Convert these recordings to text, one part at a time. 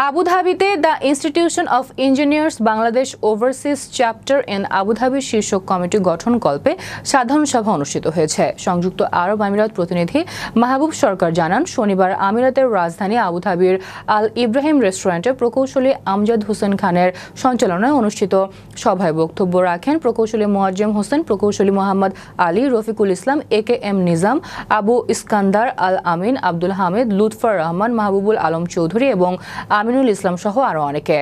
আবুধাবিতে the institution of engineers Bangladesh overseas chapter in Abu Dhabi শীর্ষক committee গঠনকল্পে সাধারণ সভা অনুষ্ঠিত হয়েছে। সংযুক্ত আরব আমিরাত প্রতিনিধি মাহবুব সরকার জানান, শনিবার আমিরাতের রাজধানী আবুধাবির আল ইব্রাহিম রেস্টুরেন্টে প্রকৌশলী আমজাদ হোসেন খানের সঞ্চালনায় অনুষ্ঠিত সভায় বক্তব্য রাখেন প্রকৌশলী মোয়াজ্জেম হোসেন, প্রকৌশলী মোহাম্মদ আলী, রফিকুল ইসলাম, AKM নিজাম, আবু ইস্কান্দার আল আমিন, আব্দুল হামিদ, লুৎফর রহমান, মাহবুবুল আলম চৌধুরী এবং আমিনুল ইসলাম সহ আরও অনেকে।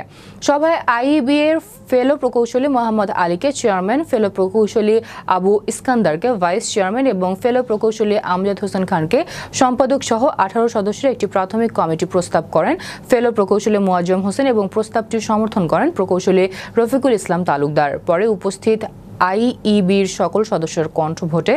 সভায় IEB এর ফেলো প্রকৌশলী মোহাম্মদ আলীকে চেয়ারম্যান, ফেলো প্রকৌশলী আবু ইস্কান্দারকে ভাইস চেয়ারম্যান এবং ফেলো প্রকৌশলী আমজাদ হোসেন খানকে সম্পাদক সহ 18 সদস্যের একটি প্রাথমিক কমিটি প্রস্তাব করেন ফেলো প্রকৌশলী মোয়াজ্জেম হোসেন এবং প্রস্তাবটি সমর্থন করেন প্রকৌশলী রফিকুল ইসলাম তালুকদার। পরে উপস্থিত IEBর সকল সদস্যের কণ্ঠ ভোটে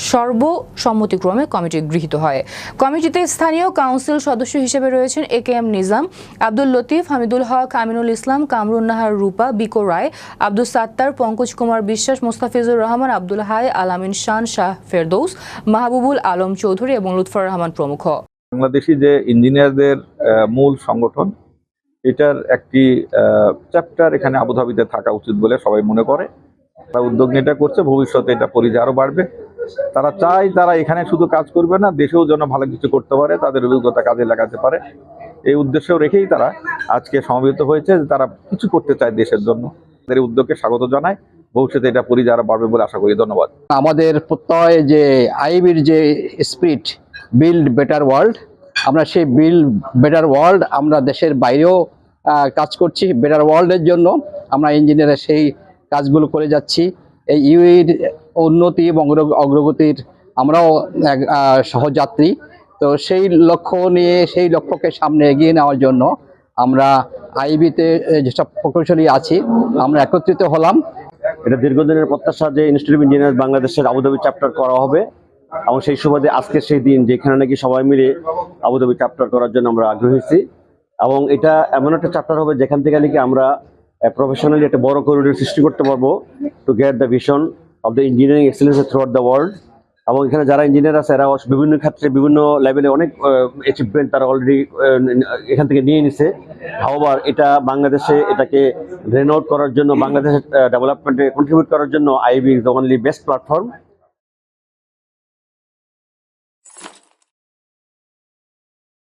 সর্বসম্মতিক্রমে কমিটি গৃহীত হয়। কমিটিতে স্থানীয় কাউন্সিল সদস্য হিসেবে রয়েছেন AKM নিজাম, আব্দুল লতিফ, হামিদুল হক, আমিনুল ইসলাম, কামরুন নাহার রূপা, বিকো রায়, আব্দুল সাত্তার, পঙ্কজ কুমার বিশ্বাস, মোস্তাফিজুর রহমান, আব্দুল হাই, আলামিন শান, শাহ ফেরদৌস, মাহবুবুল আলম চৌধুরী এবং লুৎফর রহমান প্রমুখ। বাংলাদেশি যে ইঞ্জিনিয়ারদের মূল সংগঠন, এটার একটি চ্যাপ্টার এখানে আবুধাবিতে থাকা উচিত বলে সবাই মনে করে। তারা উদ্যোগ নিয়ে এটা করছে, ভবিষ্যতে এটা পরিধি আরো বাড়বে। তারা চায় তারা এখানে শুধু কাজ করবে না, দেশেও যেন ভালো কিছু করতে পারে, তাদের অভিজ্ঞতা কাজে লাগাতে পারে। এই উদ্দেশ্য রেখেই তারা আজকে সমবেত হয়েছে যে তারা কিছু করতে চায় দেশের জন্য। তাদের উদ্যোগকে স্বাগত জানায়, ভবিষ্যতে এটা পরিধি আরো বাড়বে বলে আশা করি। ধন্যবাদ। আমাদের প্রত্যয় যে IEBর যে স্পিরিট বিল্ড বেটার ওয়ার্ল্ড, আমরা সেই বিল্ড বেটার ওয়ার্ল্ড আমরা দেশের বাইরেও কাজ করছি। বেটার ওয়ার্ল্ডের জন্য আমরা ইঞ্জিনিয়ারের সেই কাজগুলো করে যাচ্ছি। এই ইউএর উন্নতি এবং অগ্রগতির আমরাও সহযাত্রী। তো সেই লক্ষ্য নিয়ে সেই লক্ষ্যকে সামনে এগিয়ে নেওয়ার জন্য আমরা IEBতে যেসব প্রকৌশলী আছি আমরা একত্রিত হলাম। এটা দীর্ঘদিনের প্রত্যাশা যে ইনস্টিটিউট অফ ইঞ্জিনিয়ার্স বাংলাদেশের আবুধাবি চ্যাপ্টার করা হবে, এবং সেই সুবাদে আজকে সেই দিন যেখানে নাকি সবাই মিলে আবুধাবি চ্যাপ্টার করার জন্য আমরা আগ্রহী হয়েছি। এবং এটা এমন একটা চ্যাপ্টার হবে যেখান থেকে নাকি আমরা প্রফেশনালি একটা বড় করিডোর সৃষ্টি করতে পারবো to get the vision of the engineering excellence through out the world. এবং এখানে যারা ইঞ্জিনিয়ার আছে এরা বিভিন্ন ক্ষেত্রে বিভিন্ন লেভেলে অনেক অ্যাচিভমেন্ট তারা অলরেডি এখান থেকে নিয়ে নিছে। আবার এটা বাংলাদেশে এটাকে রেনোট করার জন্য, বাংলাদেশের ডেভেলপমেন্টে কন্ট্রিবিউট করার জন্য IEB is the only best platform.